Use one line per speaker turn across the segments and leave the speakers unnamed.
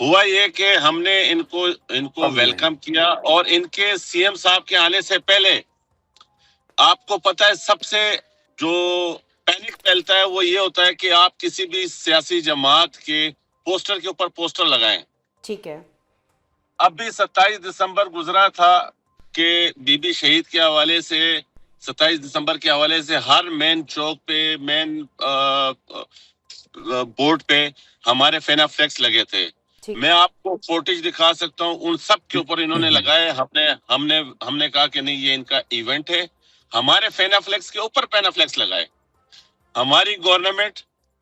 ہوا یہ کہ ہم نے ان کو ویلکم کیا، اور ان کے سی ایم صاحب کے آنے سے پہلے آپ کو پتہ ہے سب سے جو پینک پھیلتا ہے وہ یہ ہوتا ہے کہ آپ کسی بھی سیاسی جماعت کے پوسٹر کے اوپر پوسٹر لگائیں.
ٹھیک ہے.
اب بھی 27 دسمبر گزرا تھا کہ بی بی شہید کے حوالے سے 27 دسمبر کے حوالے سے ہر مین چوک پہ، مین بورڈ پہ ہمارے فینا فلیکس لگے تھے. میں آپ کو فوٹیج دکھا سکتا ہوں، ان سب کے اوپر انہوں نے لگائے. ہم نے کہا کہ نہیں یہ ان کا ایونٹ ہے. ہمارے فینا فلیکس کے اوپر پینا فلیکس لگائے. ہماری گورنمنٹ،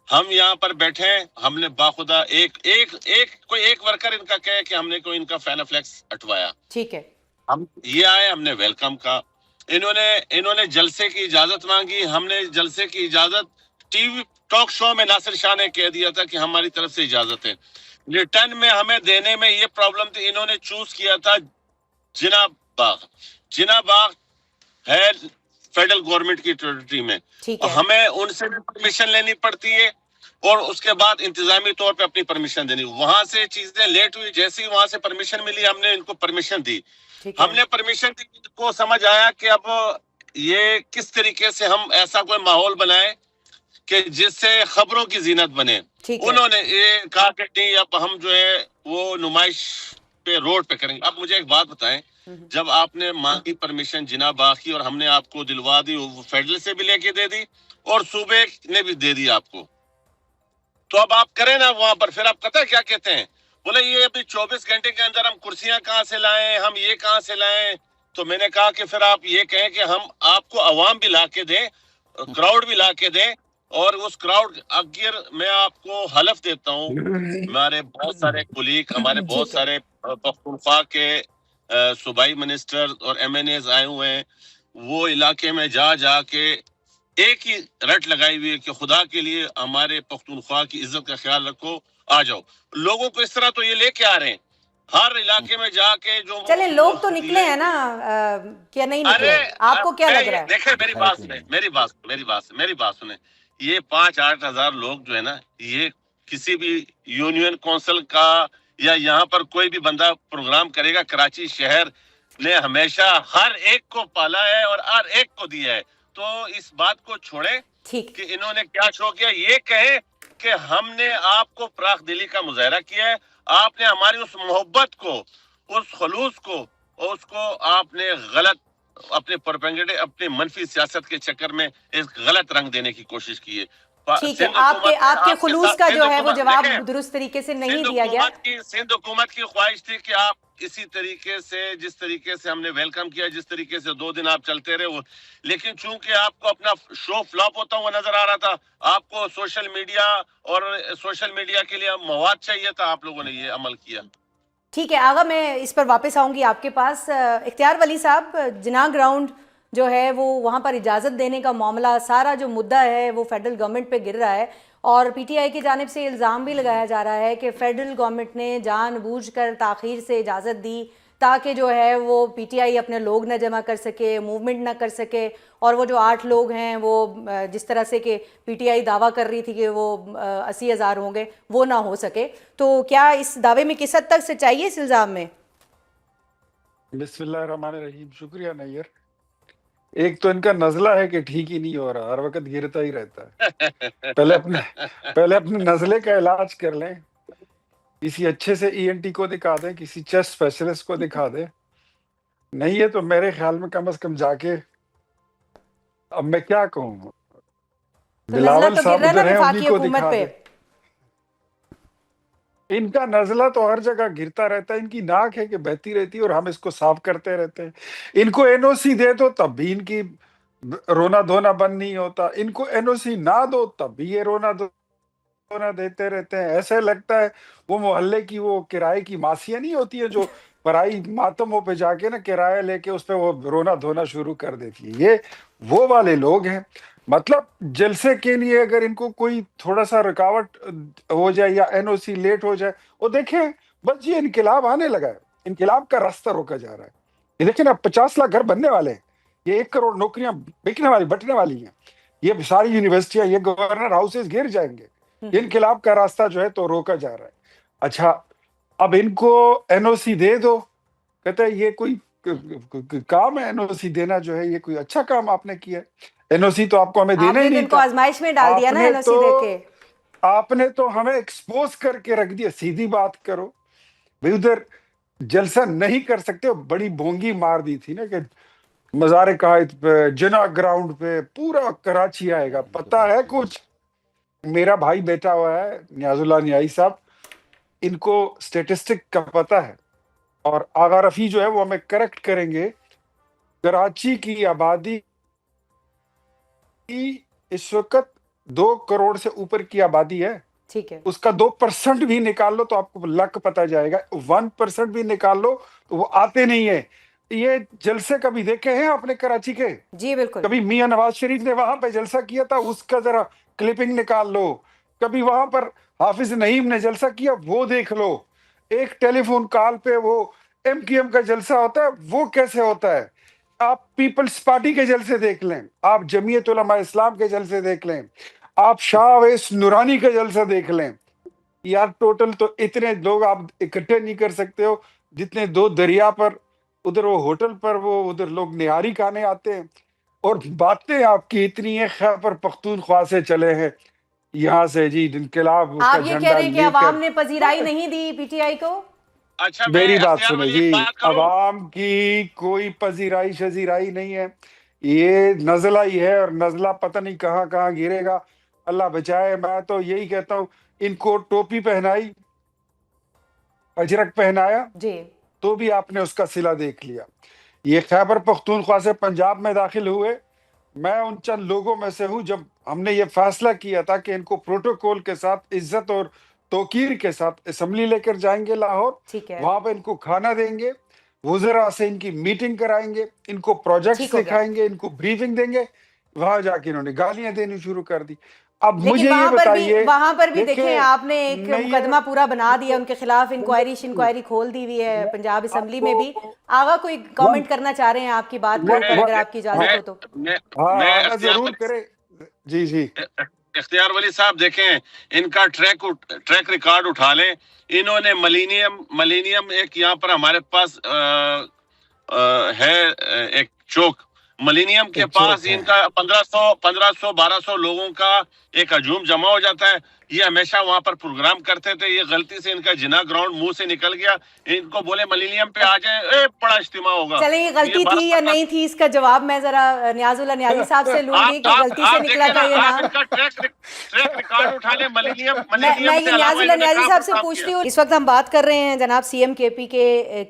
ہم یہاں پر بیٹھے ہیں، ہم نے باخدا کوئی ایک ورکر ان کا کہے کہ ہم نے کوئی ان کا فینا فلیکس ہٹوایا.
ٹھیک ہے.
ہم یہ آئے، ہم نے ویلکم کا. انہوں نے جلسے کی اجازت مانگی. ہم نے جلسے کی اجازت ٹی وی ٹاک شو میں ناصر شاہ نے کہہ دیا تھا کہ ہماری طرف سے اجازت ہے. ریٹرن میں ہمیں دینے میں یہ پرابلم تھی، انہوں نے چوز کیا تھا جناب باغ. جناب باغ ہے فیڈرل گورنمنٹ کی ٹریٹری میں. ہمیں ان سے پرمیشن لینی پڑتی ہے اور اس کے بعد انتظامی طور پہ اپنی پرمیشن دینی. وہاں سے چیزیں لیٹ ہوئی، جیسے ہی وہاں سے پرمیشن ملی ہم نے ان کو پرمیشن دی. ہم نے پرمیشن دی کو سمجھ آیا کہ اب یہ کس طریقے سے ہم ایسا کوئی ماحول بنائے کہ جس سے خبروں کی زینت بنے. انہوں نے یہ کہا کہ نہیں اب ہم جو ہے وہ نمائش پہ روڈ پہ کریں گے. اب مجھے ایک بات بتائیں، جب آپ نے مانگی پرمیشن جناب باغ کی اور ہم نے آپ کو دلوا دی، وہ فیڈرل سے بھی لے کے دے دی اور صوبے نے بھی دے دی آپ کو، تو اب آپ کریں نا وہاں پر. پھر آپ پتہ کیا کہتے ہیں، بولے یہ ابھی 24 گھنٹے کے اندر ہم کرسیاں کہاں سے لائیں، ہم یہ کہاں سے لائیں. تو میں نے کہا کہ پھر آپ یہ کہیں کہ ہم آپ کو عوام بھی لا کے دیں، کراؤڈ بھی لا کے دیں. اور اس کراؤڈ اگر میں آپ کو حلف دیتا ہوں، ہمارے بہت سارے کولیگ، ہمارے بہت سارے پختونخوا کے صوبائی منسٹر اور ایم این ایز آئے ہوئے ہیں، وہ علاقے میں جا کے ایک ہی رٹ لگائی ہوئی ہے کہ خدا کے لیے ہمارے پختونخوا کی عزت کا خیال رکھو، آ جاؤ. لوگوں کو اس طرح تو یہ لے کے آ رہے ہیں ہر علاقے میں جا کے. جو
چلے لوگ تو نکلے ہیں نا، کیا نہیں نکلے؟ آپ کو کیا لگ رہا ہے؟
دیکھیں میری بات سنیں. یہ 5-8 ہزار لوگ جو ہے نا، یہ کسی بھی یونین کونسل کا یا یہاں پر کوئی بھی بندہ پروگرام کرے گا، کراچی شہر نے ہمیشہ ہر ایک کو پالا ہے اور ہر ایک کو دیا ہے. تو اس بات کو چھوڑیں کہ انہوں نے کیا شو کیا. یہ کہے کہ ہم نے آپ کو فراخ دلی کا مظاہرہ کیا ہے، آپ نے ہماری اس محبت کو، اس خلوص کو، اور اس کو آپ نے غلط اپنے پروپیگنڈے، اپنے منفی سیاست کے چکر میں ایک غلط رنگ دینے کی کوشش کی ہے.
ٹھیک ہے، آپ کے خلوص کا جو ہے وہ جواب درست طریقے سے نہیں دیا گیا.
سندھ حکومت کی خواہش تھی کہ آپ اسی طریقے سے، جس طریقے سے ہم نے ویلکم کیا، جس طریقے سے 2 دن آپ چلتے رہے، لیکن چونکہ آپ کو اپنا شو فلاپ ہوتا ہوا نظر آ رہا تھا، آپ کو سوشل میڈیا کے لیے مواد چاہیے تھا، آپ لوگوں نے یہ عمل کیا.
ٹھیک ہے آغا، میں اس پر واپس آؤں گی آپ کے پاس. اختیار ولی صاحب، جناح گراؤنڈ جو ہے وہ وہاں پر اجازت دینے کا معاملہ، سارا جو مدعا ہے وہ فیڈرل گورنمنٹ پہ گر رہا ہے، اور پی ٹی آئی کی جانب سے الزام بھی لگایا جا رہا ہے کہ فیڈرل گورنمنٹ نے جان بوجھ کر تاخیر سے اجازت دی تاکہ جو ہے وہ پی ٹی آئی اپنے لوگ نہ جمع کر سکے، موومنٹ نہ کر سکے، اور وہ جو 8 لوگ ہیں وہ جس طرح سے کہ پی ٹی آئی دعویٰ کر رہی تھی کہ وہ 80,000 ہوں گے، وہ نہ ہو سکے. تو کیا اس دعوے میں کس حد تک سچائی ہے اس الزام میں؟
بسم اللہ الرحمن الرحیم. شکریہ نیئر. ایک تو ان کا نزلہ ہے کہ ٹھیک ہی نہیں ہو رہا، ہر وقت گرتا ہی رہتا ہے. پہلے اپنے نزلے کا علاج کر لیں، کسی اچھے سے ای این ٹی کو دکھا دیں، کسی چیسٹ اسپیشلسٹ کو دکھا دیں. نہیں ہے تو میرے خیال میں کم از کم جا کے، اب میں کیا کہوں، بلاول صاحب ادھر ہیں، انہی کو دکھا دیں. ان کا نزلہ تو ہر جگہ گرتا رہتا ہے، ان کی ناک ہے کہ بہتی رہتی ہے اور ہم اس کو صاف کرتے رہتے ہیں. ان کو این او سی دے تو تب بھی ان کی رونا دھونا بند نہیں ہوتا، ان کو این او سی نہ دو تب بھی یہ رونا دھونا دیتے رہتے ہیں. ایسے لگتا ہے وہ محلے کی وہ کرائے کی ماسیاں نہیں ہوتی ہیں جو پرائی ماتموں پہ جا کے نا کرایہ لے کے اس پہ وہ رونا دھونا شروع کر دیتی ہے. یہ وہ والے لوگ ہیں. مطلب جلسے کے لیے اگر ان کو کوئی تھوڑا سا رکاوٹ ہو جائے یا این او سی لیٹ ہو جائے، وہ دیکھیں بس یہ انقلاب آنے لگا ہے، انقلاب کا راستہ روکا جا رہا ہے. یہ دیکھیں نا 50 لاکھ گھر بننے والے ہیں، یہ 1 کروڑ نوکریاں بٹنے والی ہیں، یہ ساری یونیورسٹیاں، یہ گورنر ہاؤسز گر جائیں گے. یہ انقلاب کا راستہ جو ہے تو روکا جا رہا ہے. اچھا اب ان کو NOC دے دو. کہتا ہے یہ کوئی کام ہے NOC دینا جو ہے, یہ کوئی اچھا کام آپ نے کیا ہے. NOC تو آپ کو ہمیں
آپ
دینا
نے
ہی
تو
نہیں
ان کو
تھا.
آزمائش میں ڈال دیا نا
آپ نے
NOC دے کے.
آپ نے تو ہمیں ایکسپوز کر کے رکھ دیا. سیدھی بات کرو بھئی, ادھر جلسہ نہیں کر سکتے. بڑی بھونگی مار دی تھی نا کہ مزار قائد پہ, جنا گراؤنڈ پہ, پورا کراچی آئے گا. پتہ ہے کچھ؟ میرا بھائی بیٹھا ہوا ہے نیاز اللہ نیائی صاحب, ان کو سٹیٹسٹک کا پتہ ہے, اور آغا رفیع جو ہے وہ ہمیں کریکٹ کریں گے. کراچی کی آبادی اس وقت 2 کروڑ سے اوپر کی آبادی ہے.
ٹھیک ہے,
اس کا 2% بھی نکال لو تو آپ کو لک پتہ جائے گا. 1% بھی نکال لو تو وہ آتے نہیں ہیں. یہ جلسے کبھی دیکھے ہیں آپ نے کراچی کے؟
جی بالکل.
کبھی میاں نواز شریف نے وہاں پہ جلسہ کیا تھا, اس کا ذرا کلپنگ نکال لو. کبھی وہاں پر حافظ نعیم نے جلسہ کیا, وہ دیکھ لو. ایک ٹیلی فون کال پہ وہ MQM کا جلسہ ہوتا ہے, وہ کیسے ہوتا ہے. آپ پیپلز پارٹی کے جلسے دیکھ لیں, آپ جمعیت علماء اسلام کے جلسے دیکھ لیں, آپ شاہ اویس نورانی کا جلسہ دیکھ لیں. یار ٹوٹل تو اتنے لوگ آپ اکٹھے نہیں کر سکتے ہو جتنے 2 دریا پر, ادھر وہ ہوٹل پر وہ ادھر لوگ نہاری کھانے آتے ہیں. اور باتیں آپ کی اتنی ہیں, خیبر پختونخوا سے چلے ہیں یہاں سے جی انقلاب کا
آپ یہ کہہ
جھنڈا
رہے ہیں کہ
لے کر.
عوام نے پذیرائی نہیں دی PTI کو؟
اچھا میں
میری بات
اختیار
سنیں
ولی
جی,
بات کروں.
عوام کی کوئی پذیرائی شذیرائی نہیں ہے. یہ نزلہ ہی ہے, اور نزلہ پتہ نہیں کہاں کہاں گرے گا, اللہ بچائے. میں تو یہی کہتا ہوں, ان کو ٹوپی پہنائی, اجرک پہنایا,
جی
تو بھی آپ نے اس کا صلہ دیکھ لیا. یہ خیبر پختونخوا سے پنجاب میں داخل ہوئے. میں ان چند لوگوں میں سے ہوں جب ہم نے یہ فیصلہ کیا تھا کہ ان کو پروٹوکول کے ساتھ, عزت اور توقیر کے ساتھ اسمبلی لے کر جائیں گے لاہور.
ٹھیک ہے,
وہاں پہ ان کو کھانا دیں گے, وزراء سے ان کی میٹنگ کرائیں گے, ان کو پروجیکٹس
ٹھیک ہو گیا.
دکھائیں گے, ان کو بریفنگ دیں گے. وہاں جا کے انہوں نے گالیاں دینی شروع کر دی. اب
لیکن
مجھے یہ بتائیے,
وہاں پر بھی دیکھیں
دیکھیں
آپ نے ایک
نہیں
مقدمہ پورا بنا دیا ان کے خلاف,
بالکل
انکوائری کھول دی ہوئی ہے پنجاب اسمبلی میں بھی.
آپ
آغا کوئی کامنٹ کرنا چاہ رہے ہیں آپ کی بات کے اوپر, اگر آپ کی اجازت ہو تو؟
ہاں
میں
آگا
اختیار
ضرور کرے. جی جی
اختیار ولی صاحب دیکھیں, ان کا ٹریک ریکارڈ اٹھا لیں. انہوں نے ملینیم ایک یہاں پر ہمارے پاس ہے ایک چوک, ملینیم کے
ایک
پاس
چوک ہے.
ان کا 1200 لوگوں کا ایک ہجوم جمع ہو جاتا ہے. یہ ہمیشہ وہاں پر پروگرام کرتے تھے. یہ غلطی سے ان کا جنا گراؤنڈ منہ سے نکل گیا. ان کو بولے ملینیم پہ آ جائیں, بڑا اجتماع ہوگا.
چلیں, یہ غلطی تھی یا نہیں تھی, اس کا جواب میں ذرا نیاز اللہ نیازی صاحب سے لوں گی کہ غلطی سے نکلا
دیکھیں
تھا
نا,
یہ
آپ
نام.
ان کا ٹریک ریکارڈ اٹھا لیں.
میں
ملینیم
یہ
سے
نیاز
علاوہ
اللہ
انہوں نے
نیازی
کہاں
صاحب
پر
سے
کام
پوچھتی
کیا.
ہوں. اس وقت ہم بات کر رہے ہیں جناب CM KP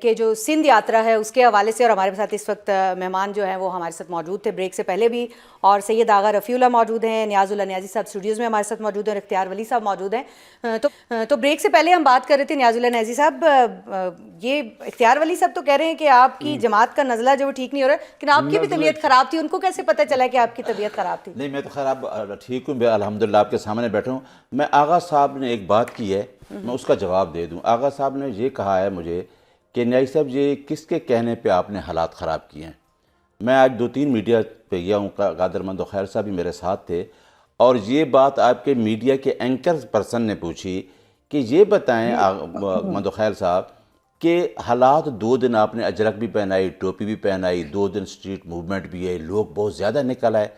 کے جو سندھ یاترا ہے اس کے حوالے سے, اور ہمارے ساتھ اس وقت مہمان جو ہیں وہ ہمارے ساتھ موجود تھے بریک سے پہلے بھی, اور سید آغا رفیع اللہ موجود ہیں, نیاز اللہ نیازی صاحب اسٹوڈیوز میں ہمارے ساتھ موجود ہیں, اور اختیار ولی صاحب موجود ہیں. تو بریک سے پہلے ہم بات کر رہے تھے نیاز اللہ نیازی صاحب, یہ اختیار ولی صاحب تو کہہ رہے ہیں کہ آپ کی جماعت کا نزلہ جو ٹھیک نہیں ہو رہا ہے, لیکن آپ کی بھی طبیعت خراب تھی. ان کو کیسے پتہ چلا کہ آپ کی طبیعت خراب تھی؟
نہیں, میں تو خیر اب ٹھیک ہوں, الحمدللہ آپ کے سامنے بیٹھا ہوں. میں آغا صاحب نے ایک بات کی ہے, میں اس کا جواب دے دوں. آغا صاحب نے یہ کہا ہے مجھے کہ نیائی صاحب یہ کس کے کہنے پہ آپ نے حالات خراب کیے ہیں. میں آج 2-3 میڈیا پہ گیا ہوں, قادر مندو خیر صاحب بھی میرے ساتھ تھے, اور یہ بات آپ کے میڈیا کے اینکر پرسن نے پوچھی کہ یہ بتائیں مندو خیر صاحب کہ حالات 2 دن آپ نے اجرک بھی پہنائی, ٹوپی بھی پہنائی, 2 دن اسٹریٹ موومنٹ بھی ہے, لوگ بہت زیادہ نکل آئے,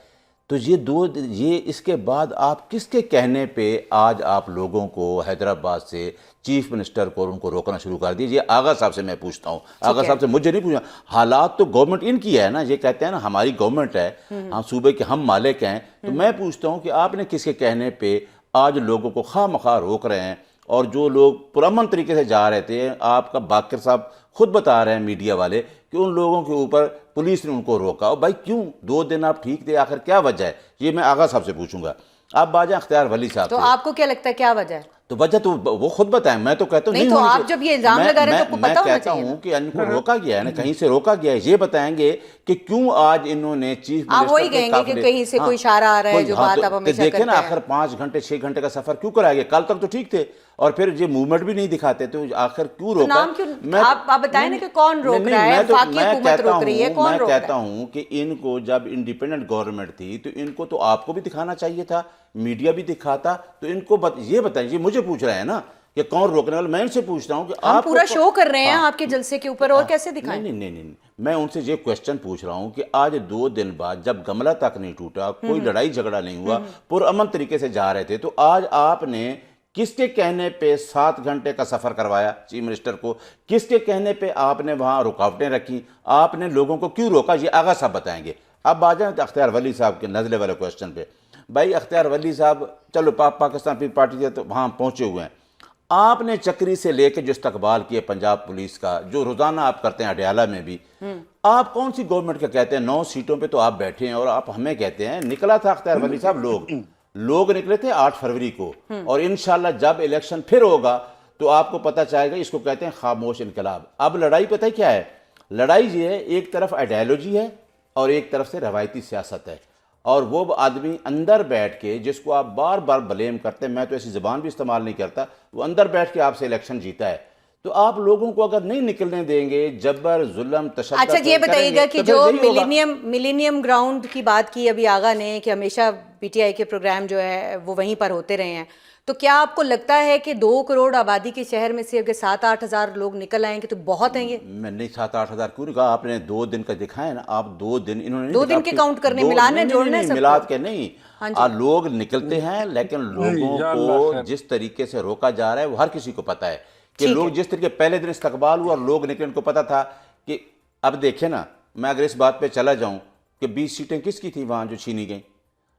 تو یہ اس کے بعد آپ کس کے کہنے پہ آج آپ لوگوں کو حیدرآباد سے چیف منسٹر کو ان کو روکنا شروع کر دیجیے. آغا صاحب سے میں پوچھتا ہوں, آغا صاحب سے مجھے نہیں پوچھنا. حالات تو گورنمنٹ ان کی ہے نا, یہ کہتے ہیں نا ہماری گورنمنٹ ہے, ہم صوبے کے ہم مالک ہیں. تو میں پوچھتا ہوں کہ آپ نے کس کے کہنے پہ آج لوگوں کو خواہ مخواہ روک رہے ہیں, اور جو لوگ پرامن طریقے سے جا رہے تھے, آپ کا باقر صاحب خود بتا رہے ہیں میڈیا والے کہ ان لوگوں کے اوپر پولیس نے ان کو روکا. اور بھائی کیوں 2 دن آپ ٹھیک تھے, آخر کیا وجہ ہے؟ یہ میں آغا صاحب سے پوچھوں گا. آپ باجا اختیار ولی صاحب سے.
تو آپ کو کیا لگتا ہے کیا وجہ ہے؟
تو وجہ تو وہ خود بتائیں, میں تو کہتا ہوں
نہیں, تو آپ جب یہ الزام لگا رہے ہیں تو آپ کو پتہ ہونا چاہیے.
میں کہتا ہوں کہ ان کو روکا گیا ہے نا, کہیں سے روکا گیا ہے. یہ بتائیں گے کہ کیوں آج انہوں نے چیف منسٹر
آپ وہی کہیں گے کہ کہیں سے کوئی اشارہ آ رہا ہے, جو بات آپ ہمیشہ کرتے ہیں.
دیکھیں نا, آخر 5 گھنٹے 6 گھنٹے کا سفر کیوں کرایا گیا؟ کل تک تو ٹھیک تھے, اور پھر یہ موومنٹ بھی نہیں دکھاتے, تو آخر کیوں روکا؟
نام کیوں آپ بتائیں نا کہ کون روک رہا ہے, وفاقی حکومت روک رہی ہے, کون روک رہا ہے؟
میں کہتا ہوں کہ ان کو جب انڈیپینڈنٹ گورنمنٹ تھی تو ان کو تو آپ کو بھی دکھانا چاہیے تھا, میڈیا بھی دکھاتا. تو ان کو یہ بتائیں, یہ مجھے پوچھ رہے ہیں نا کہ کون روکنے والا. میں ان سے پوچھتا ہوں کہ
ہم
آپ
پورا شو کر رہے ہیں آپ کے جلسے کے اوپر اور کیسے دکھائیں؟
نہیں, میں ان سے یہ کویسچن پوچھ رہا ہوں کہ آج 2 دن بعد جب گملہ تک نہیں ٹوٹا, کوئی لڑائی جھگڑا نہیں ہوا, پرامن طریقے سے جا رہے تھے, تو آج آپ نے کس کے کہنے پہ 7 گھنٹے کا سفر کروایا چیف منسٹر کو؟ کس کے کہنے پہ آپ نے وہاں رکاوٹیں رکھی؟ آپ نے لوگوں کو کیوں روکا؟ یہ آغا صاحب بتائیں گے. اب آ جائیں اختیار ولی صاحب کے نزلے والے کویسچن پہ. بھائی اختیار ولی صاحب چلو پاکستان پیپلز پارٹی سے تو وہاں پہنچے ہوئے ہیں, آپ نے چکری سے لے کے جو استقبال کیا پنجاب پولیس کا, جو روزانہ آپ کرتے ہیں اڈیالہ میں بھی, آپ کون سی گورنمنٹ کا کہتے ہیں؟ 9 سیٹوں پہ تو آپ بیٹھے ہیں اور آپ ہمیں کہتے ہیں. نکلا تھا اختیار ولی صاحب, لوگ نکلے تھے 8 فروری کو, اور انشاءاللہ جب الیکشن پھر ہوگا تو آپ کو پتہ چاہے گا. اس کو کہتے ہیں خاموش انقلاب. اب لڑائی پتہ ہے کیا ہے؟ لڑائی یہ ہے, ایک طرف آئیڈیالوجی ہے اور ایک طرف سے روایتی سیاست ہے. اور وہ آدمی اندر بیٹھ کے جس کو آپ بار بار بلیم کرتے ہیں, میں تو ایسی زبان بھی استعمال نہیں کرتا, وہ اندر بیٹھ کے آپ سے الیکشن جیتا ہے. تو آپ لوگوں کو اگر نہیں نکلنے دیں گے, جبر ظلم تشدد.
اچھا یہ بتائیے گا کہ جو ملینیم گراؤنڈ کی بات کی ابھی آغا نے کہ ہمیشہ پی ٹی آئی کے پروگرام جو ہے وہ وہیں پر ہوتے رہے ہیں, تو کیا آپ کو لگتا ہے کہ 2 کروڑ آبادی کے شہر میں سے اگر 7-8 ہزار لوگ نکل آئیں گے تو بہت ہیں؟ یہ
میں نہیں 7-8 ہزار کیوں کہا آپ نے؟ 2 دن کا دکھائے نا آپ, 2 دن انہوں نے
2 دن کے کاؤنٹ کرنے, ملانے جوڑنے سب
ملاد کے نہیں. لوگ نکلتے ہیں, لیکن لوگوں کو جس طریقے سے روکا جا رہا ہے وہ ہر کسی کو پتا ہے کہ لوگ جس طریقے پہلے دن استقبال ہوا اور لوگ نکلے, ان کو پتا تھا کہ اب دیکھیں نا, میں اگر اس بات پہ چلا جاؤں کہ 20 سیٹیں کس کی تھیں وہاں جو چھینی گئیں,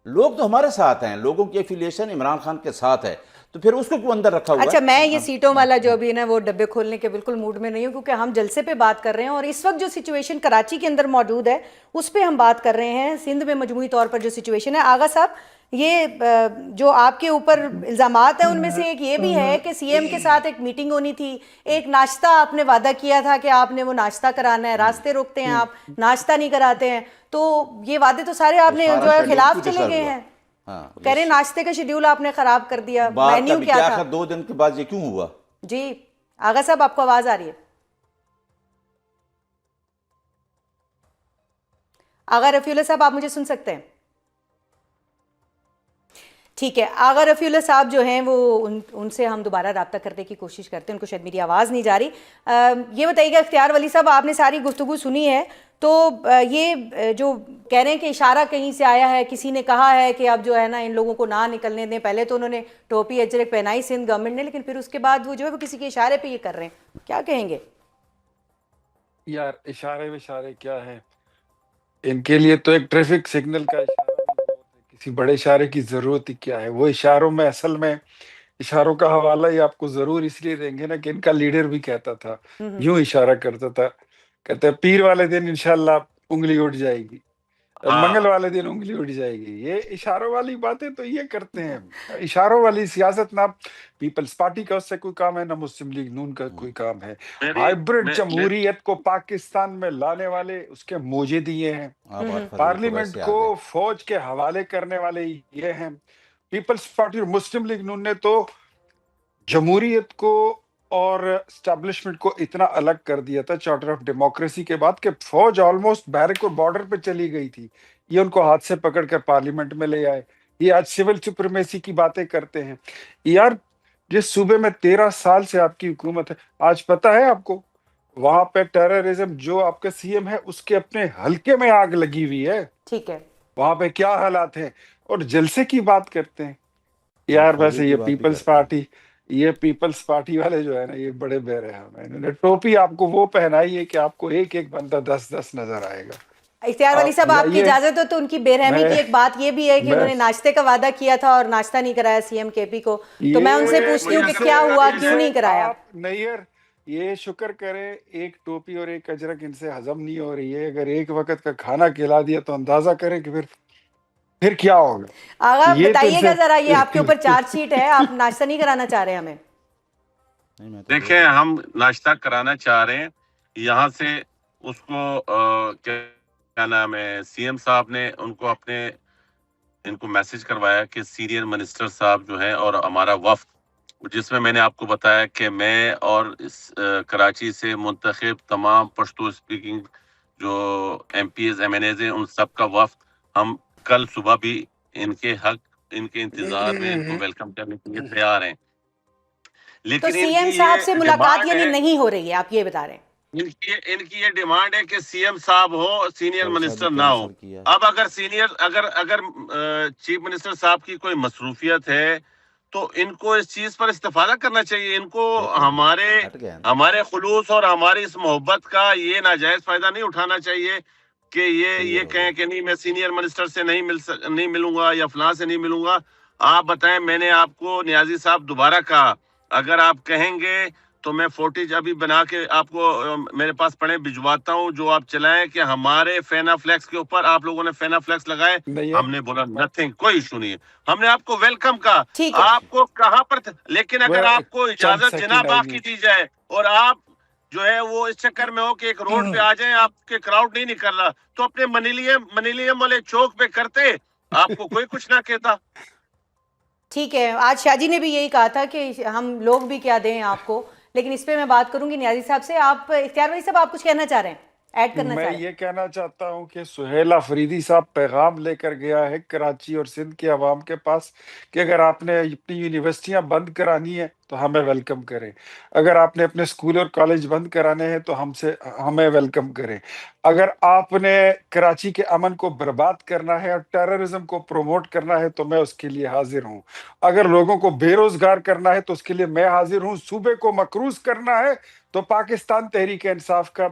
لوگ تو ہمارے ساتھ ہیں, لوگوں کی ایفیلیشن عمران خان کے ساتھ ہے, تو پھر اس کو کیوں اندر رکھا ہوا ہے؟
اچھا میں یہ سیٹوں والا جو ابھی نا وہ ڈبے کھولنے کے بالکل موڈ میں نہیں ہوں, کیونکہ ہم جلسے پہ بات کر رہے ہیں اور اس وقت جو سچویشن کراچی کے اندر موجود ہے اس پہ ہم بات کر رہے ہیں. سندھ میں مجموعی طور پر جو سچویشن ہے, آغا صاحب یہ جو آپ کے اوپر الزامات ہیں ان میں سے ایک یہ بھی ہے کہ سی ایم کے ساتھ ایک میٹنگ ہونی تھی, ایک ناشتہ آپ نے وعدہ کیا تھا کہ آپ نے وہ ناشتہ کرانا ہے, راستے روکتے ہیں آپ, ناشتہ نہیں کراتے ہیں, تو یہ وعدے تو سارے آپ نے جو ہے خلاف چلے گئے ہیں. کہہ رہے ناشتے کا شیڈیول آپ نے خراب کر دیا, مینیو کیا تھا؟
2 دن کے بعد یہ کیوں ہوا؟
جی آغا صاحب آپ کو آواز آ رہی ہے؟ آغا رفیع اللہ صاحب آپ مجھے سن سکتے ہیں؟ ٹھیک ہے, آغا رفیع اللہ صاحب جو ہیں وہ ان سے ہم دوبارہ رابطہ کرنے کی کوشش کرتے ہیں, ان کو شاید میری آواز نہیں جا رہی. یہ بتائیے گا اختیار ولی صاحب, آپ نے ساری گفتگو سنی ہے, تو یہ جو کہہ رہے ہیں کہ اشارہ کہیں سے آیا ہے, کسی نے کہا ہے کہ اب جو ہے نا ان لوگوں کو نہ نکلنے دیں, پہلے تو انہوں نے ٹوپی اجرک پہنائی سندھ گورنمنٹ نے, لیکن پھر اس کے بعد وہ جو ہے وہ کسی کے اشارے پہ یہ کر رہے ہیں, کیا کہیں گے؟
یار اشارے وشارے کیا ہے, ان کے لیے تو ایک ٹریفک سگنل کا اشارہ بھی بہت ہے, کسی بڑے اشارے کی ضرورت ہی کیا ہے. وہ اشاروں میں اصل میں اشاروں کا حوالہ ہی آپ کو ضرور اس لیے دیں گے نا کہ ان کا لیڈر بھی کہتا تھا, یوں اشارہ کرتا تھا, کہتے ہیں پیر والے دن انشاءاللہ انگلی اٹھ جائے گی, منگل والے دن انگلی اٹھ جائے گی. یہ اشاروں والی باتیں تو یہ کرتے ہیں, اشاروں والی سیاست. نہ پیپلز پارٹی کا اس سے کوئی کام ہے, نہ مسلم لیگ نون کا کوئی کام ہے. ہائیبرڈ جمہوریت کو پاکستان میں لانے والے اس کے موجد یہ ہیں, پارلیمنٹ کو فوج کے حوالے کرنے والے یہ ہیں. پیپلز پارٹی اور مسلم لیگ نون نے تو جمہوریت کو اور اسٹیبلشمنٹ کو اتنا الگ کر دیا تھا چارٹر آف ڈیموکریسی کے بعد کہ فوج آلموسٹ بیرک اور بارڈر پہ چلی گئی تھی. یہ ان کو ہاتھ سے پکڑ کر پارلیمنٹ میں لے آئے. یہ آج سول سپریمیسی کی باتیں کرتے ہیں. یار جس صوبے میں 13 سال سے آپ کی حکومت ہے, آج پتہ ہے آپ کو وہاں پہ ٹیررزم جو آپ کا سی ایم ہے اس کے اپنے حلقے میں آگ لگی ہوئی ہے.
ٹھیک ہے,
وہاں پہ کیا حالات ہیں, اور جلسے کی بات کرتے ہیں. یار ویسے یہ پیپلز پارٹی والے جو ہے نا یہ بڑے بے رحم ہیں. انہوں نے ٹوپی آپ کو وہ پہنائی ہے کہ آپ کو ایک ایک بندہ 10 نظر آئے گا.
اختیار ولی صاحب آپ کی اجازت ہو تو ان کی بے رحمی کی ایک بات یہ بھی ہے کہ انہوں نے ناشتے کا وعدہ کیا تھا اور ناشتہ نہیں کرایا سی ایم کے پی کو, تو میں ان سے پوچھتی ہوں کہ کیا ہوا, کیوں نہیں کرایا؟
نہیں یار یہ شکر کریں ایک ٹوپی اور ایک اجرک ان سے ہضم نہیں ہو رہی ہے. اگر ایک وقت کا کھانا کھلا دیا تو اندازہ کریں کہ پھر کیا ہوگا.
آغا بتائیے گا ذرا, یہ آپ کے اوپر چارج شیٹ ہے, آپ ناشتہ نہیں کرانا چاہ رہے ہمیں؟
دیکھیں ہم ناشتہ کرانا چاہ رہے ہیں یہاں سے. اس کو کیا نام ہے, سی ایم صاحب نے ان کو میسج کروایا کہ سینئر منسٹر صاحب جو ہیں اور ہمارا وفد, جس میں نے آپ کو بتایا کہ میں اور کراچی سے منتخب تمام پشتو اسپیکنگ جو M P As M N As ہیں ان سب کا وفد, ہم کل صبح بھی ان کے انتظار میں ان کو ویلکم کرنے کے لیے تیار ہیں.
تو
لیکن
سی ایم صاحب سے ملاقات یعنی
ہے
نہیں ہو رہی ہے، آپ یہ بتا رہے ہیں؟
ان کی یہ ڈیمانڈ ہے کہ سی ایم صاحب ہو، سینئر منسٹر نہ ہو. اب اگر اگر چیف منسٹر صاحب کی کوئی مصروفیت ہے تو ان کو اس چیز پر استفادہ کرنا چاہیے. ان کو ہمارے خلوص اور ہماری اس محبت کا یہ ناجائز فائدہ نہیں اٹھانا چاہیے کہ یہ کہیں کہ نہیں میں سینئر منسٹر سے نہیں ملوں گا یا فلاں سے نہیں ملوں گا. آپ بتائیں، میں نے آپ کو نیازی صاحب دوبارہ کہا، اگر آپ کہیں گے تو میں فوٹیج ابھی بنا کے آپ کو میرے پاس پڑھیں بھجواتا ہوں، جو آپ چلائیں کہ ہمارے فینا فلیکس کے اوپر آپ لوگوں نے فینا فلیکس لگائے. ہم نے بولا نتھنگ، کوئی ایشو نہیں ہے. ہم نے آپ کو ویلکم کہا، آپ کو کہاں پر لیکن اگر آپ کو اجازت جناب باغ کی دی جائے اور آپ جو ہے وہ اس چکر میں ہو کہ ایک روڈ پہ آ جائیں، آپ کے کراؤڈ نہیں نکل رہا، تو اپنے منیلیم والے چوک پہ کرتے، آپ کو کوئی کچھ نہ کہتا.
ٹھیک ہے، آج شاہ جی نے بھی یہی کہا تھا کہ ہم لوگ بھی کیا دیں آپ کو، لیکن اس پہ میں بات کروں گی نیازی صاحب سے. آپ اختیار ولی صاحب، آپ کچھ کہنا چاہ رہے ہیں، ایڈ کرنا چاہ رہے ہیں؟
میں یہ کہنا چاہتا ہوں کہ سہیل آفریدی صاحب پیغام لے کر گیا ہے کراچی اور سندھ کے عوام کے پاس کہ اگر آپ نے اپنی یونیورسٹیاں بند کرانی ہے تو ہمیں ویلکم کریں، اگر آپ نے اپنے اسکول اور کالج بند کرانے ہیں تو ہمیں ویلکم کریں، اگر آپ نے کراچی کے امن کو برباد کرنا ہے اور ٹیررزم کو پروموٹ کرنا ہے تو میں اس کے لیے حاضر ہوں، اگر لوگوں کو بے روزگار کرنا ہے تو اس کے لیے میں حاضر ہوں، صوبے کو مقروض کرنا ہے تو پاکستان تحریک انصاف کا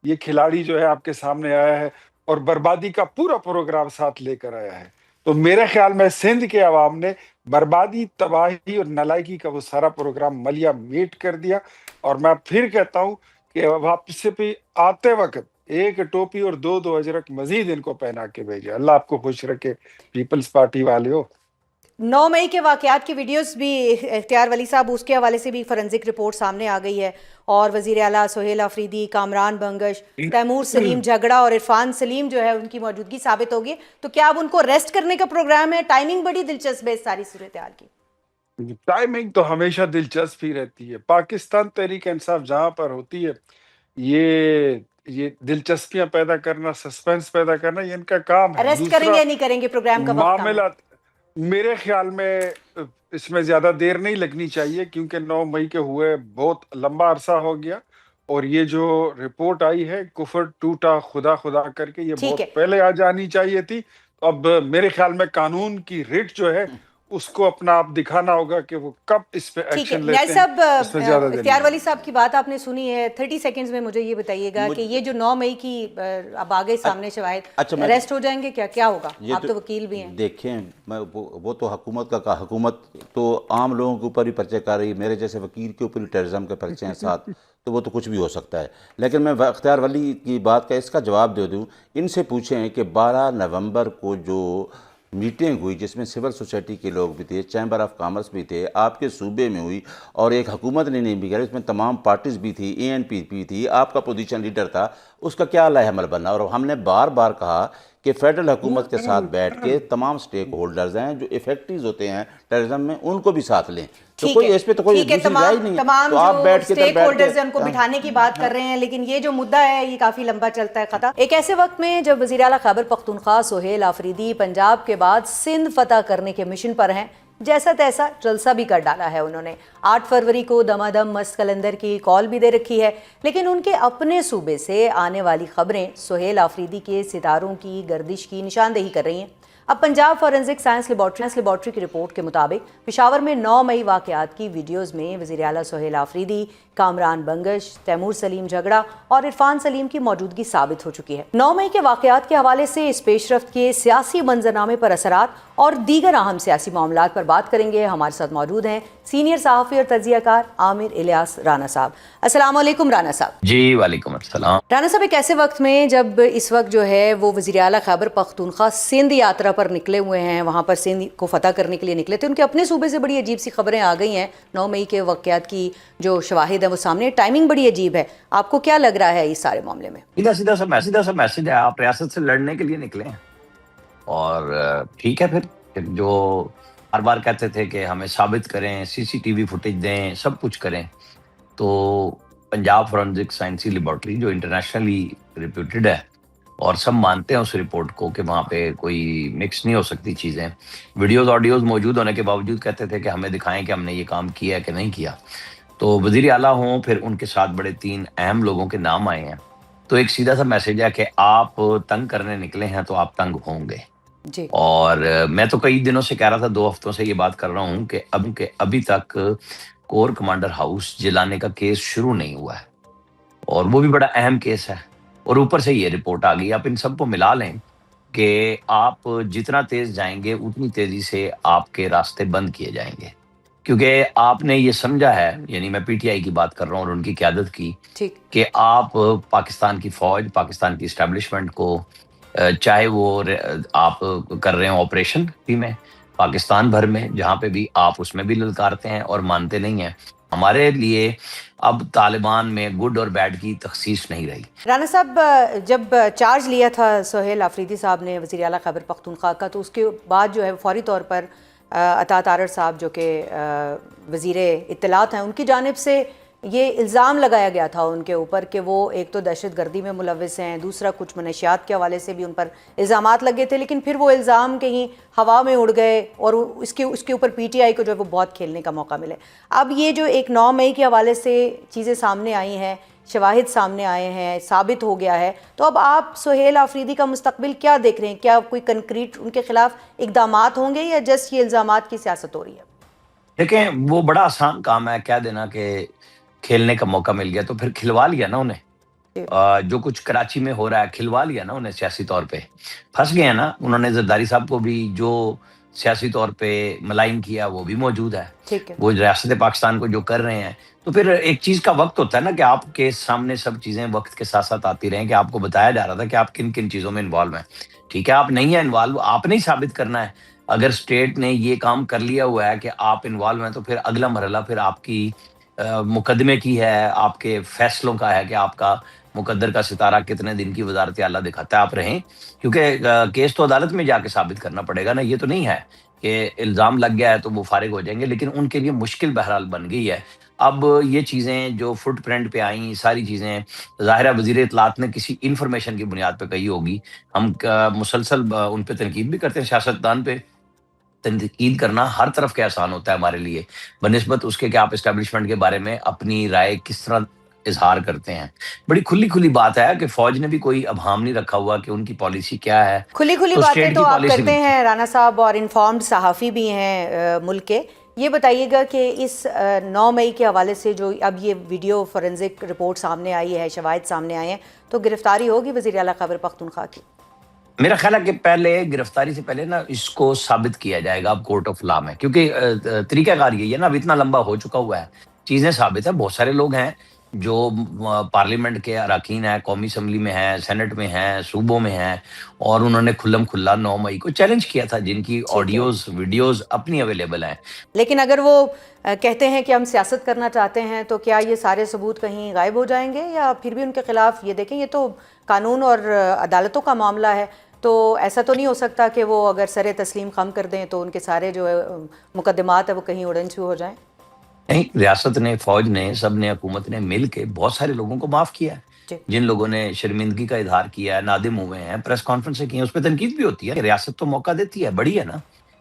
یہ کھلاڑی جو ہے آپ کے سامنے آیا ہے اور بربادی کا پورا پروگرام ساتھ لے کر آیا ہے. تو میرے خیال میں سندھ کے عوام نے بربادی، تباہی اور نالائکی کا وہ سارا پروگرام ملیا میٹ کر دیا. اور میں پھر کہتا ہوں کہ واپس سے بھی آتے وقت ایک ٹوپی اور دو اجرک مزید ان کو پہنا کے بھیجے. اللہ آپ کو خوش رکھے پیپلز پارٹی والے ہو.
9 مئی کے واقعات کی ویڈیوز بھی اختیار ولی صاحب، اس کے حوالے سے بھی فورنزک رپورٹ سامنے آ گئی ہے، اور وزیر اعلیٰ سہیل آفریدی، کامران بنگش، تیمور سلیم جھگڑا اور عرفان سلیم جو ہے ان کی موجودگی ثابت ہوگی. تو کیا اب ان کو ریسٹ کرنے کا پروگرام ہے؟ ٹائمنگ بڑی دلچسپ ہے اس ساری صورتحال کی.
ٹائمنگ تو ہمیشہ دلچسپ ہی رہتی ہے. پاکستان تحریک انصاف جہاں پر ہوتی ہے یہ دلچسپیاں پیدا کرنا، سسپینس پیدا کرنا، یہ ان کا کام ہے.
ریسٹ کریں گے یا نہیں کریں گے؟ پروگرام کا وقت
معاملات میرے خیال میں اس میں زیادہ دیر نہیں لگنی چاہیے، کیونکہ 9 مئی کے ہوئے بہت لمبا عرصہ ہو گیا، اور یہ جو رپورٹ آئی ہے کفر ٹوٹا خدا کر کے، یہ بہت پہلے آ جانی چاہیے تھی. اب میرے خیال میں قانون کی ریٹ جو ہے اس کو اپنا آپ دکھانا ہوگا کہ وہ کب اس پہ ایکشن لیتے ہیں.
اختیار ولی صاحب کی بات آپ نے سنی ہے، 30 سیکنڈز میں مجھے یہ بتائیے گا کہ یہ جو 9 مئی کی اب آگے سامنے شواہد ریسٹ ہو جائیں گے، کیا ہوگا؟ آپ تو وکیل بھی ہیں.
دیکھیں، وہ تو حکومت کا حکومت تو عام لوگوں کے اوپر ہی پرچے کر رہی ہے، میرے جیسے وکیل کے اوپر ہی ٹیررزم کے پرچے ہیں ساتھ، تو وہ تو کچھ بھی ہو سکتا ہے. لیکن میں اختیار ولی کی بات کا اس کا جواب دے دوں. ان سے پوچھیں کہ 12 نومبر کو جو میٹنگ ہوئی جس میں سول سوسائٹی کے لوگ بھی تھے، چیمبر آف کامرس بھی تھے، آپ کے صوبے میں ہوئی، اور ایک حکومت نے نہیں بھی کیا، اس میں تمام پارٹیز بھی تھی، ANPP تھی، آپ کا پوزیشن لیڈر تھا، اس کا کیا لائحہ عمل بننا. اور ہم نے بار بار کہا کہ فیڈرل حکومت کے ساتھ بیٹھ کے تمام سٹیک ہولڈرز ہیں جو افیکٹیوز ہوتے ہیں ٹیررزم میں، ان کو بھی ساتھ لیں. تو کوئی اس پہ تو کوئی دوسری رائے نہیں ہے.
تمام جو اسٹیک ہولڈرز ہیں ان کو بٹھانے کی بات کر رہے ہیں، لیکن یہ جو مدعا ہے یہ کافی لمبا چلتا ہے خطا. ایک ایسے وقت میں جب وزیر اعلیٰ خیبر پختونخوا سہیل آفریدی پنجاب کے بعد سندھ فتح کرنے کے مشن پر ہیں، جیسا تیسا جلسہ بھی کر ڈالا ہے انہوں نے. 8 فروری کو دمادم مست کلندر کی کال بھی دے رکھی ہے، لیکن ان کے اپنے صوبے سے آنے والی خبریں سہیل آفریدی کے ستاروں کی گردش کی نشاندہی کر رہی ہیں. اب پنجاب فورنزک سائنس لیبارٹری کی رپورٹ کے مطابق پشاور میں 9 مئی واقعات کی ویڈیوز میں وزیر اعلیٰ سہیل آفریدی، کامران بنگش، تیمور سلیم جھگڑا اور عرفان سلیم کی موجودگی ثابت ہو چکی ہے. 9 مئی کے واقعات کے حوالے سے اس پیش رفت کے سیاسی منظرنامے پر اثرات اور دیگر اہم سیاسی معاملات پر بات کریں گے. ہمارے ساتھ موجود ہیں سینئر صحافی اور تجزیہ کار عامر الیاس رانا صاحب. السلام علیکم رانا صاحب.
جی وعلیکم السلام.
رانا صاحب، ایک ایسے وقت میں جب اس وقت جو ہے وہ وزیر اعلیٰ خیبر پختونخوا سندھ یاترا پر نکلے ہوئے ہیں، وہاں پر سندھ کو فتح کرنے کے لیے نکلے تھے، ان کے اپنے صوبے سے بڑی عجیب سی خبریں آ گئی ہیں. 9 مئی کے واقعات کی جو شواہد ہیں وہ سامنے، ٹائمنگ بڑی عجیب ہے. آپ کو کیا لگ رہا ہے اس سارے معاملے میں؟
سیدھا سا میسج ہے، آپ ریاست سے لڑنے کے لیے نکلے ہیں، اور ٹھیک ہے پھر جو ہر بار کہتے تھے کہ ہمیں ثابت کریں، CCTV فوٹیج دیں، سب کچھ کریں. تو پنجاب فورنزک سائنسی لیبارٹری جو انٹرنیشنلی ریپیوٹیڈ ہے اور سب مانتے ہیں اس رپورٹ کو کہ وہاں پہ کوئی مکس نہیں ہو سکتی چیزیں، ویڈیوز آڈیوز موجود ہونے کے باوجود کہتے تھے کہ ہمیں دکھائیں کہ ہم نے یہ کام کیا ہے کہ نہیں کیا. تو وزیر اعلیٰ ہوں، پھر ان کے ساتھ بڑے 3 اہم لوگوں کے نام آئے ہیں، تو ایک سیدھا سا میسج ہے کہ آپ تنگ کرنے نکلے ہیں تو آپ تنگ ہوں گے.
جی
اور میں تو کئی دنوں سے کہہ رہا تھا، 2 ہفتوں سے یہ بات کر رہا ہوں کہ ابھی تک کور کمانڈر ہاؤس جلانے کا کیس شروع نہیں ہوا ہے، اور وہ بھی بڑا اہم کیس ہے، اور اوپر سے یہ رپورٹ آ گئی. آپ ان سب کو ملا لیں کہ آپ جتنا تیز جائیں گے اتنی تیزی سے آپ کے راستے بند کیے جائیں گے، کیونکہ آپ نے یہ سمجھا ہے، یعنی میں پی ٹی آئی کی بات کر رہا ہوں اور ان کی قیادت کی،
ٹھیک.
کہ آپ پاکستان کی فوج، پاکستان کی اسٹیبلشمنٹ کو چاہے وہ آپ کر رہے ہیں آپریشن بھی میں پاکستان بھر میں، جہاں پہ بھی آپ اس میں بھی للکارتے ہیں اور مانتے نہیں ہیں. ہمارے لیے اب طالبان میں گڈ اور بیڈ کی تخصیص نہیں رہی.
رانا صاحب، جب چارج لیا تھا سہیل آفریدی صاحب نے وزیر اعلیٰ خیبر پختونخوا کا، تو اس کے بعد جو ہے فوری طور پر عطا تارڑ صاحب جو کہ وزیر اطلاعات ہیں، ان کی جانب سے یہ الزام لگایا گیا تھا ان کے اوپر کہ وہ ایک تو دہشت گردی میں ملوث ہیں، دوسرا کچھ منشیات کے حوالے سے بھی ان پر الزامات لگے تھے، لیکن پھر وہ الزام کہیں ہوا میں اڑ گئے اور اس کے اوپر پی ٹی آئی کو جو ہے وہ بہت کھیلنے کا موقع ملے. اب یہ جو ایک 9 مئی کے حوالے سے چیزیں سامنے آئی ہیں، شواہد سامنے آئے ہیں، ثابت ہو گیا ہے، تو اب آپ سہیل آفریدی کا مستقبل کیا دیکھ رہے ہیں؟ کیا کوئی کنکریٹ ان کے خلاف اقدامات ہوں گے یا جسٹ یہ الزامات کی سیاست ہو رہی ہے؟
دیکھیں، وہ بڑا آسان کام ہے کہہ دینا کہ کھیلنے کا موقع مل گیا، تو پھر کھلوا لیا نا انہیں. جو کچھ کراچی میں ہو رہا ہے کھلوا لیا نا انہیں، سیاسی طور پہ پھنس گئے ہیں نا. انہوں نے زرداری صاحب کو بھی جو سیاسی طور پہ ملائم کیا وہ بھی موجود ہے.
ٹھیک ہے.
وہ ریاست پاکستان کو جو کر رہے ہیں، تو پھر ایک چیز کا وقت ہوتا ہے نا کہ آپ کے سامنے سب چیزیں وقت کے ساتھ ساتھ آتی رہیں، کہ آپ کو بتایا جا رہا تھا کہ آپ کن کن چیزوں میں انوالو ہیں. ٹھیک ہے، آپ نہیں ہیں انوالو، آپ نہیں ثابت کرنا ہے. اگر اسٹیٹ نے یہ کام کر لیا ہوا ہے کہ آپ انوالو ہیں، تو پھر اگلا مرحلہ پھر آپ کی مقدمے کی ہے، آپ کے فیصلوں کا ہے کہ آپ کا مقدر کا ستارہ کتنے دن کی وزارت اعلیٰ دکھاتا ہے. آپ رہیں، کیونکہ کیس تو عدالت میں جا کے ثابت کرنا پڑے گا نا. یہ تو نہیں ہے کہ الزام لگ گیا ہے تو وہ فارغ ہو جائیں گے، لیکن ان کے لیے مشکل بہرحال بن گئی ہے. اب یہ چیزیں جو فٹ پرنٹ پہ آئیں، ساری چیزیں ظاہر ہے وزیر اطلاعات نے کسی انفارمیشن کی بنیاد پہ کہی ہوگی. ہم مسلسل ان پہ تنقید بھی کرتے ہیں، سیاستدان پہ تنقید کرنا ہر طرف کے آسان ہوتا ہے ہمارے لیے، بنسبت اس کے کہ آپ اسٹیبلشمنٹ کے بارے میں اپنی رائے کس طرح اظہار کرتے ہیں. بڑی کھلی بات ہے کہ فوج نے بھی کوئی ابہام نہیں رکھا ہوا کہ ان کی پالیسی کیا ہے.
کھلی باتیں تو آپ کرتے ہیں رانا صاحب، اور انفارمڈ صحافی بھی ہیں ملک کے. یہ بتائیے گا کہ اس 9 مئی کے حوالے سے جو اب یہ ویڈیو فورنزک رپورٹ سامنے آئی ہے، شواہد سامنے آئے ہیں، تو گرفتاری ہوگی وزیر اعلیٰ خیبر پختونخوا کی؟
میرا خیال ہے کہ پہلے گرفتاری سے پہلے نا اس کو ثابت کیا جائے گا اب کورٹ آف لا میں، کیونکہ طریقہ کار یہی ہے نا، اب اتنا لمبا ہو چکا ہوا ہے، چیزیں ثابت ہیں. بہت سارے لوگ ہیں جو پارلیمنٹ کے اراکین ہیں، قومی اسمبلی میں ہیں، سینٹ میں ہیں، صوبوں میں ہیں، اور انہوں نے کھلم کھلا 9 مئی کو چیلنج کیا تھا، جن کی آڈیوز ویڈیوز اپنی اویلیبل ہیں.
لیکن اگر وہ کہتے ہیں کہ ہم سیاست کرنا چاہتے ہیں، تو کیا یہ سارے ثبوت کہیں غائب ہو جائیں گے، یا پھر بھی ان کے خلاف یہ دیکھیں یہ تو قانون اور عدالتوں کا معاملہ ہے، تو ایسا تو نہیں ہو سکتا کہ وہ اگر سر تسلیم خم کر دیں تو ان کے سارے جو مقدمات ہیں وہ کہیں اڑن چھو ہو جائیں؟
نہیں، ریاست نے، فوج نے، سب نے، حکومت نے مل کے بہت سارے لوگوں کو معاف کیا ہے. جن لوگوں نے شرمندگی کا اظہار کیا ہے، نادم ہوئے ہیں، پریس کانفرنسیں کی ہیں، اس پہ تنقید بھی ہوتی ہے. ریاست تو موقع دیتی ہے، بڑی ہے نا،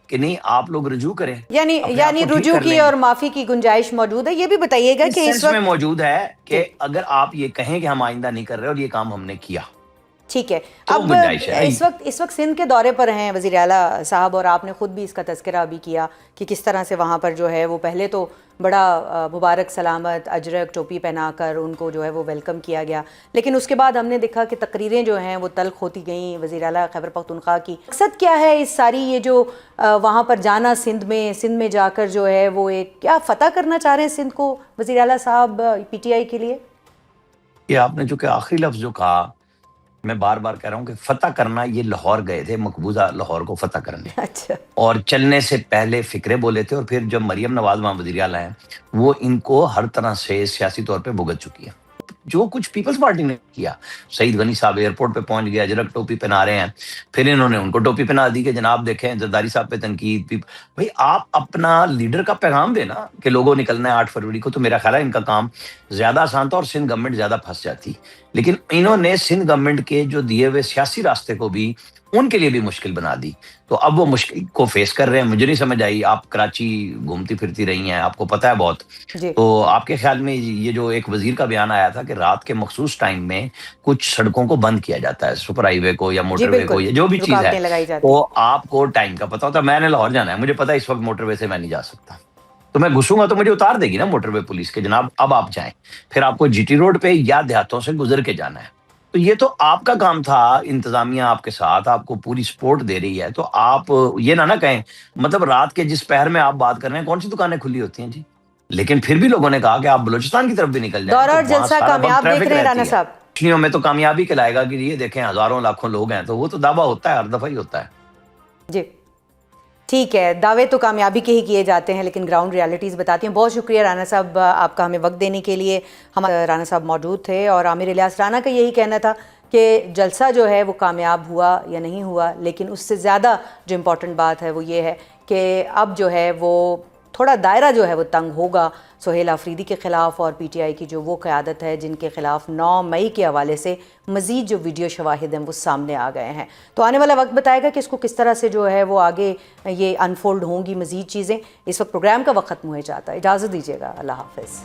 کہ نہیں آپ لوگ رجوع کریں،
یعنی رجوع کی اور معافی کی گنجائش موجود ہے. یہ بھی بتائیے گا کہ
اس وقت میں موجود ہے کہ اگر آپ یہ کہیں کہ ہم آئندہ نہیں کر رہے اور یہ کام ہم نے کیا.
ٹھیک ہے. اب اس وقت سندھ کے دورے پر ہیں وزیر اعلیٰ صاحب، اور آپ نے خود بھی اس کا تذکرہ بھی کیا کہ کس طرح سے وہاں پر جو ہے وہ پہلے تو بڑا مبارک سلامت اجرک ٹوپی پہنا کر ان کو جو ہے وہ ویلکم کیا گیا، لیکن اس کے بعد ہم نے دیکھا کہ تقریریں جو ہیں وہ تلخ ہوتی گئیں وزیر اعلیٰ خیبر پختونخوا کی. مقصد کیا ہے اس ساری یہ جو وہاں پر جانا، سندھ میں جا کر جو ہے وہ ایک کیا فتح کرنا چاہ رہے ہیں سندھ کو وزیر اعلیٰ صاحب پی ٹی آئی کے لیے؟
یہ آپ نے جو کہ آخری لفظ جو کہا، میں بار بار کہہ رہا ہوں کہ فتح کرنا، یہ لاہور گئے تھے مقبوضہ لاہور کو فتح کرنے.
اچھا. اور
چلنے سے پہلے فکرے بولے تھے، اور پھر جب مریم نواز وہاں وزیر اعلیٰ ہیں، وہ ان کو ہر طرح سے سیاسی طور پہ بھگت چکی ہے. جو کچھ پیپلز پارٹی نے کیا، سعید غنی صاحب ایئرپورٹ پہ پہنچ گئے، اجرک ٹوپی پہنا رہے ہیں، پھر انہوں نے ان کو ٹوپی پہنا دی کہ جناب دیکھیں زرداری صاحب پہ تنقید. بھائی آپ اپنا لیڈر کا پیغام دینا کہ لوگوں نکلنا ہے 8 فروری کو، تو میرا خیال ہے ان کا کام زیادہ آسان تھا اور سندھ گورنمنٹ زیادہ پھنس جاتی. لیکن انہوں نے سندھ گورنمنٹ کے جو دیے ہوئے سیاسی راستے کو بھی ان کے لیے بھی مشکل بنا دی. تو اب وہ مشکل کو فیس کر رہے ہیں. مجھے نہیں سمجھ آئی, آپ کراچی گھومتی پھرتی رہی ہیں, آپ کو پتہ ہے بہت.
جی
تو آپ کے خیال میں یہ جو ایک وزیر کا بیان آیا تھا کہ رات کے مخصوص ٹائم میں کچھ سڑکوں کو بند کیا جاتا ہے, سپر ہائی وے کو یا
جی
موٹر وے کو
بالکل,
یا جو بھی چیز ہے,
رکاوٹیں لگائی جاتی
تو آپ کو ٹائم کا پتا ہوتا ہے. میں نے لاہور جانا ہے, مجھے پتا ہے اس وقت موٹر وے سے میں نہیں جا سکتا, تو میں گھسوں گا تو مجھے اتار دے گی نا موٹر وے پولیس کے, جناب اب آپ جائیں. پھر آپ کو جی ٹی روڈ پہ یا دیہاتوں سے گزر کے جانا ہے. تو یہ تو آپ کا کام تھا, انتظامیہ آپ کے ساتھ آپ کو پوری سپورٹ دے رہی ہے, تو آپ یہ نہ کہیں, مطلب رات کے جس پہر میں آپ بات کر رہے ہیں کون سی دکانیں کھلی ہوتی ہیں جی؟ لیکن پھر بھی لوگوں نے کہا کہ آپ بلوچستان کی طرف بھی نکل جائیں.
دورہ اور
تو وہاں
جلسہ
سارا وقت
کامیاب دیکھ
ٹریفک
رہے ہیں
رہتی
رانا
ہے.
صاحب.
روشنیوں میں تو کامیابی کہلائے گا کہ یہ دیکھیں ہزاروں لاکھوں لوگ ہیں, تو وہ تو دعویٰ ہوتا ہے, ہر دفعہ ہی ہوتا ہے.
جی ٹھیک ہے, دعوے تو کامیابی کے ہی کیے جاتے ہیں, لیکن گراؤنڈ ریالٹیز بتاتی ہیں. بہت شکریہ رانا صاحب آپ کا ہمیں وقت دینے کے لیے. ہمارے رانا صاحب موجود تھے, اور عامر الیاس رانا کا یہی کہنا تھا کہ جلسہ جو ہے وہ کامیاب ہوا یا نہیں ہوا, لیکن اس سے زیادہ جو امپورٹنٹ بات ہے وہ یہ ہے کہ اب جو ہے وہ تھوڑا دائرہ جو ہے وہ تنگ ہوگا سہیل آفریدی کے خلاف اور پی ٹی آئی کی جو وہ قیادت ہے جن کے خلاف 9 مئی کے حوالے سے مزید جو ویڈیو شواہد ہیں وہ سامنے آ گئے ہیں. تو آنے والا وقت بتائے گا کہ اس کو کس طرح سے جو ہے وہ آگے یہ انفولڈ ہوں گی مزید چیزیں. اس وقت پروگرام کا وقت ختم ہوئے جاتا ہے, اجازت دیجیے گا, اللہ حافظ.